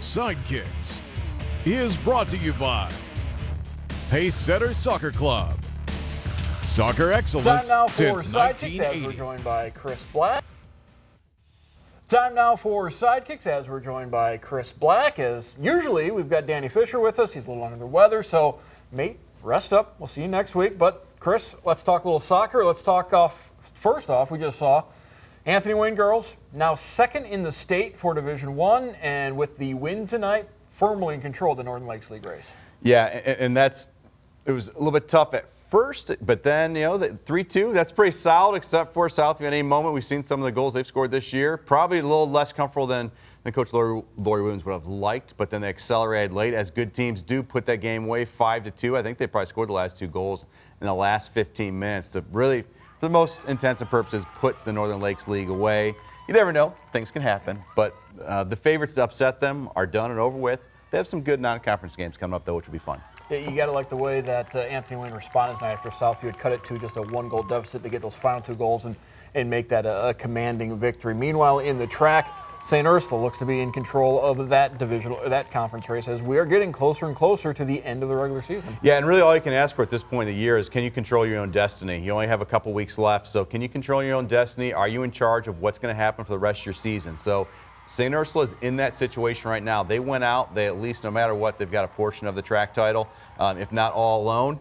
Sidekicks is brought to you by Pacesetter Soccer Club. Soccer excellence Time now for since Sidekicks 1980. as we're joined by Chris Black. Time now for Sidekicks as we're joined by Chris Black. As usually, we've got Danny Fisher with us. He's a little under the weather, so mate, rest up. We'll see you next week. But Chris, let's talk a little soccer. Let's talk first off, we just saw Anthony Wayne girls now second in the state for Division I, and with the win tonight, firmly in control of the Northern Lakes League race. Yeah, and it was a little bit tough at first, but then, the 3-2, that's pretty solid, except for Southview at any moment. We've seen some of the goals they've scored this year. Probably a little less comfortable than Coach Lori Williams would have liked, but then they accelerated late, as good teams do put that game away 5-2. I think they probably scored the last 2 goals in the last 15 minutes to really, for the most intents and purposes, put the Northern Lakes League away. You never know. Things can happen, but the favorites to upset them are done and over with. They have some good non-conference games coming up, though, which will be fun. Yeah, you got to like the way that Anthony Wayne responded tonight after Southview had cut it to just a 1-goal deficit to get those final 2 goals and make that a commanding victory. Meanwhile, in the track, St. Ursula looks to be in control of that divisional, that conference race, as we are getting closer and closer to the end of the regular season. Yeah, and really all you can ask for at this point of the year is, can you control your own destiny? You only have a couple weeks left, so can you control your own destiny? Are you in charge of what's going to happen for the rest of your season? So St. Ursula is in that situation right now. They went out. They at least, no matter what, they've got a portion of the track title, if not all alone.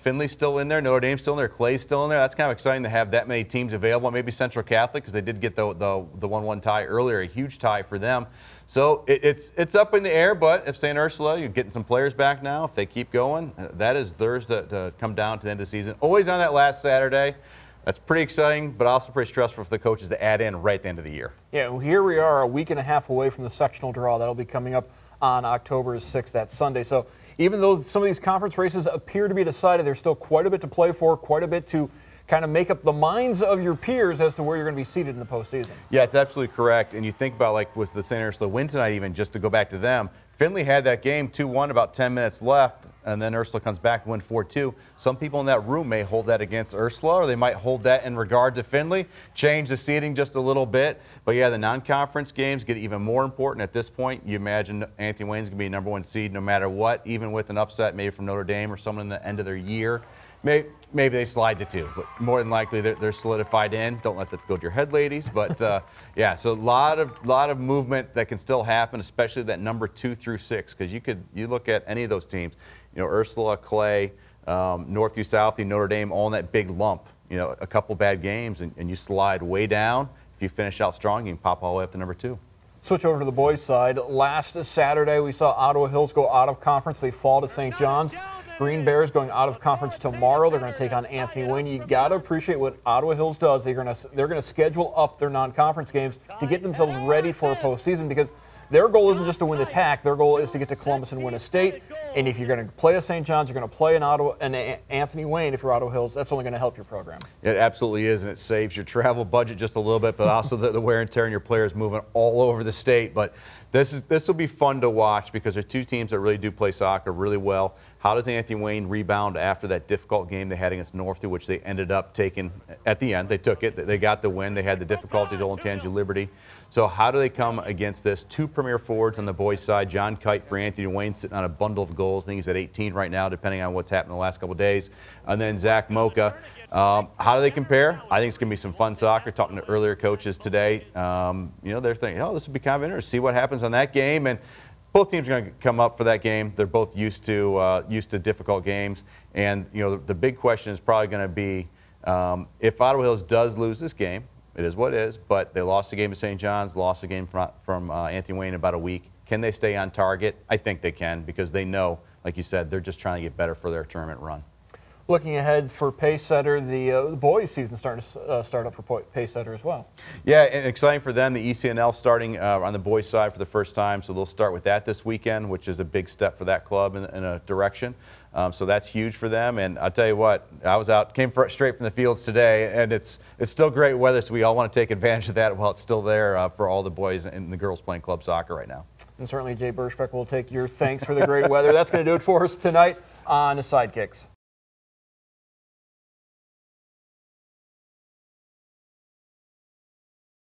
Finley's still in there. Notre Dame's still in there. Clay's still in there. That's kind of exciting to have that many teams available. Maybe Central Catholic, because they did get the 1-1 tie earlier, a huge tie for them. So it's up in the air, but if St. Ursula, you're getting some players back now, if they keep going, that is theirs to come down to the end of the season. Always on that last Saturday. That's pretty exciting, but also pretty stressful for the coaches to add in right at the end of the year. Yeah, well, here we are a week and a half away from the sectional draw. That'll be coming up on October 6th, that Sunday. So even though some of these conference races appear to be decided, there's still quite a bit to play for, quite a bit to kind of make up the minds of your peers as to where you're going to be seated in the postseason. Yeah, it's absolutely correct. And you think about, like, with the St. Ursula win tonight, even just to go back to them, Finley had that game 2-1, about 10 minutes left, and then Ursula comes back to win 4-2. Some people in that room may hold that against Ursula, or they might hold that in regard to Finley, change the seeding just a little bit. But yeah, the non-conference games get even more important at this point. You imagine Anthony Wayne's going to be #1 seed no matter what, even with an upset maybe from Notre Dame or someone in the end of their year. Maybe they slide to 2, but more than likely they're solidified in. Don't let that go to your head, ladies. But yeah, so a lot of movement that can still happen, especially that number 2 through 6, because you look at any of those teams, Ursula, Clay, Northview, Southview, Notre Dame, all in that big lump. A couple bad games and you slide way down. If you finish out strong, you can pop all the way up to number 2. Switch over to the boys' side. Last Saturday, we saw Ottawa Hills go out of conference. They fall to St. John's. Green Bears going out of conference tomorrow. They're going to take on Anthony Wayne. You got to appreciate what Ottawa Hills does. They're going to schedule up their non-conference games to get themselves ready for a postseason, because their goal isn't just to win the TAC. Their goal is to get to Columbus and win a state. And if you're going to play a St. John's, you're going to play an Anthony Wayne. If you're Ottawa Hills, that's only going to help your program. It absolutely is, and it saves your travel budget just a little bit, but also the wear and tear on your players moving all over the state. But this will be fun to watch, because there are 2 teams that really do play soccer really well. How does Anthony Wayne rebound after that difficult game they had against Northview, which they ended up taking at the end? They took it. They got the win. They had the difficulty to Olentangy Liberty. So how do they come against this? 2 premier forwards on the boys' side. John Kite for Anthony Wayne sitting on a bundle of goals. I think he's at 18 right now, depending on what's happened the last couple of days. And then Zach Mocha. How do they compare? I think it's going to be some fun soccer. Talking to earlier coaches today, they're thinking, this would be kind of interesting. See what happens on that game. And both teams are going to come up for that game. They're both used to difficult games. And the big question is probably going to be, if Ottawa Hills does lose this game, it is what it is, but they lost the game to St. John's, lost the game from Anthony Wayne in about a week. Can they stay on target? I think they can, because they know, like you said, they're just trying to get better for their tournament run. Looking ahead for Pacesetter, the boys' season starting to start up for Pacesetter as well. Yeah, and exciting for them. The ECNL starting on the boys' side for the first time, so they'll start with that this weekend, which is a big step for that club in a direction. So that's huge for them. And I'll tell you what, came straight from the fields today, and it's still great weather, so we all want to take advantage of that while it's still there for all the boys and the girls playing club soccer right now. And certainly Jay Burschbeck will take your thanks for the great weather. That's going to do it for us tonight on the Sidekicks.